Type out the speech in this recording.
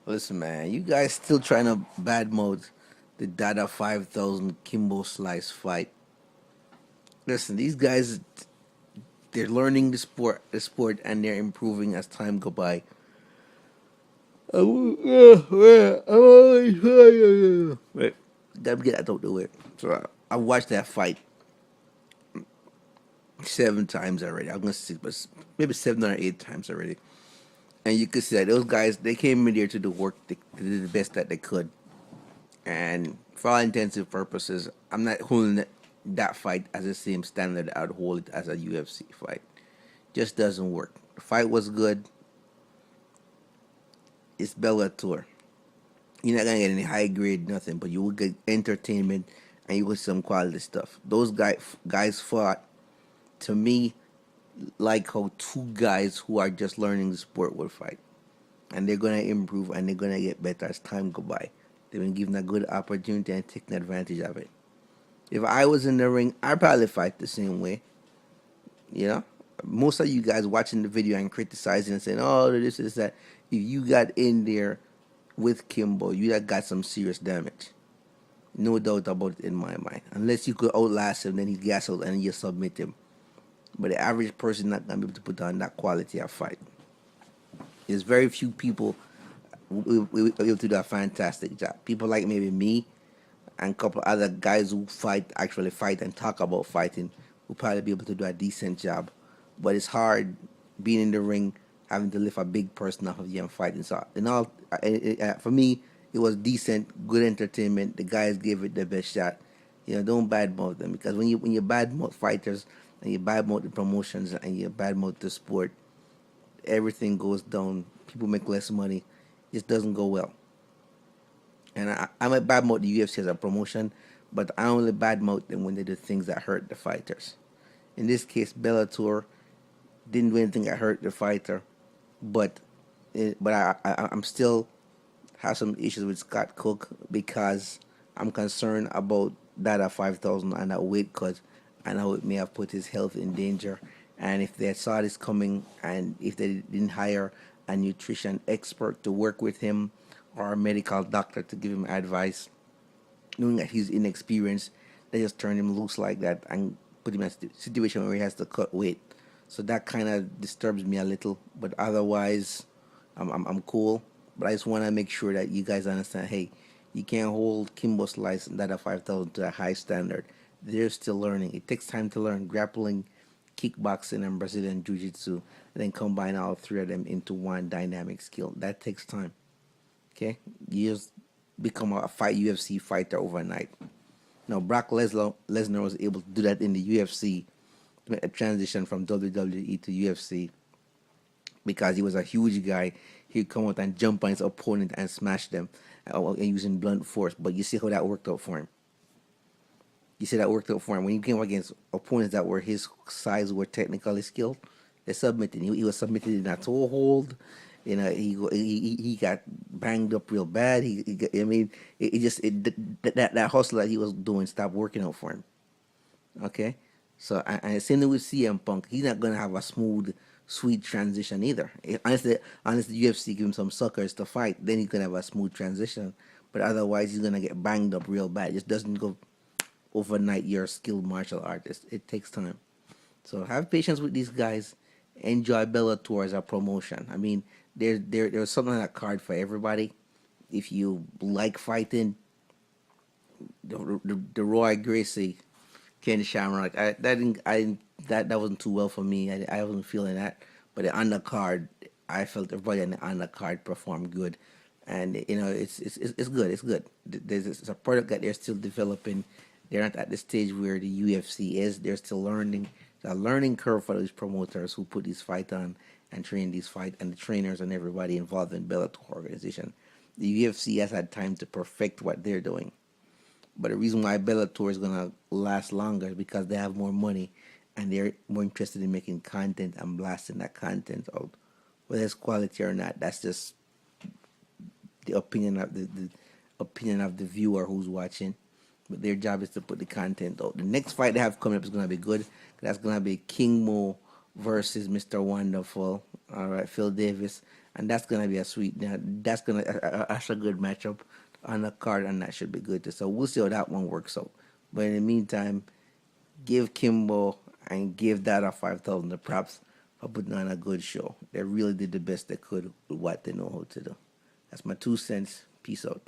Listen, man, you guys still trying to badmouth the DADA 5000 Kimbo Slice fight. Listen, these guys, they're learning the sport, and they're improving as time go by. Wait, gotta get that out the way. So I watched that fight 7 times already. I'm gonna say, but maybe 7 or 8 times already. And you could see that those guys, they came in there to do work. They did the best that they could. And for all intensive purposes, I'm not holding that fight as the same standard I'd hold it as a UFC fight. Just doesn't work. The fight was good. It's Bellator. You're not gonna get any high grade nothing, but you will get entertainment and you will get some quality stuff. Those guys fought to me like how two guys who are just learning the sport would fight, and they're gonna improve and they're gonna get better as time go by. They've been given a good opportunity and taking advantage of it. If I was in the ring, I'd probably fight the same way. You know, most of you guys watching the video and criticizing and saying, "Oh, this is that." If you got in there with Kimbo, you got some serious damage. No doubt about it in my mind. Unless you could outlast him, then he gas out and you submit him. But the average person not gonna be able to put on that quality of fight. There's very few people who are able to do a fantastic job. People like maybe me and a couple other guys who actually fight and talk about fighting will probably be able to do a decent job. But it's hard being in the ring, having to lift a big person off of you and fighting. So, for me, it was decent, good entertainment. The guys gave it their best shot. Don't badmouth them, because when you badmouth fighters and you badmouth the promotions and you badmouth the sport, everything goes down. People make less money. It just doesn't go well. And I might badmouth the UFC as a promotion, but I only badmouth them when they do things that hurt the fighters. In this case, Bellator didn't do anything that hurt the fighter, but I'm still have some issues with Scott Cook, because I'm concerned about DADA 5000 and that weight cut and how it may have put his health in danger. And if they saw this coming, and if they didn't hire a nutrition expert to work with him or a medical doctor to give him advice, knowing that he's inexperienced, they just turn him loose like that and put him in a situation where he has to cut weight. So that kind of disturbs me a little. But otherwise, I'm cool. But I just want to make sure that you guys understand, hey, you can't hold Kimbo Slice and DADA 5000 to a high standard. They're still learning. It takes time to learn grappling, kickboxing, and Brazilian Jiu Jitsu, and then combine all three of them into one dynamic skill. That takes time. Okay? You just become a UFC fighter overnight. Now, Brock Lesnar was able to do that in the UFC, a transition from WWE to UFC, because he was a huge guy. He'd come out and jump on his opponent and smash them using blunt force. But you see how that worked out for him. You see that worked out for him. When he came against opponents that were his size, were technically skilled, they submitted. He was submitted in a toe hold. He got banged up real bad. That hustle that he was doing stopped working out for him. Okay, so and same thing with CM Punk. He's not gonna have a smooth, sweet transition either. Unless the UFC give him some suckers to fight, then he's gonna have a smooth transition. But otherwise, he's gonna get banged up real bad. It just doesn't go overnight. You're a skilled martial artist. It takes time. So have patience with these guys. Enjoy Bellator as a promotion. I mean, there's something on that card for everybody. If you like fighting, the Roy Gracie, Ken Shamrock, that wasn't too well for me. I wasn't feeling that. But the undercard, I felt everybody on the undercard performed good, and it's good. It's good. It's a product that they're still developing. They're not at the stage where the UFC is. They're still learning. It's a learning curve for these promoters who put these fight on and train these fight, and the trainers and everybody involved in Bellator organization. The UFC has had time to perfect what they're doing. But the reason why Bellator is gonna last longer is because they have more money and they're more interested in making content and blasting that content out. Whether it's quality or not, that's just the opinion of the opinion of the viewer who's watching. But their job is to put the content out. The next fight they have coming up is gonna be good. That's gonna be Kimbo versus Mr. Wonderful. All right, Phil Davis, and that's gonna be a sweet. That's a good matchup on the card, and that should be good too. So we'll see how that one works out. But in the meantime, give Kimbo and give DADA 5,000 the props for putting on a good show. They really did the best they could with what they know how to do. That's my 2 cents. Peace out.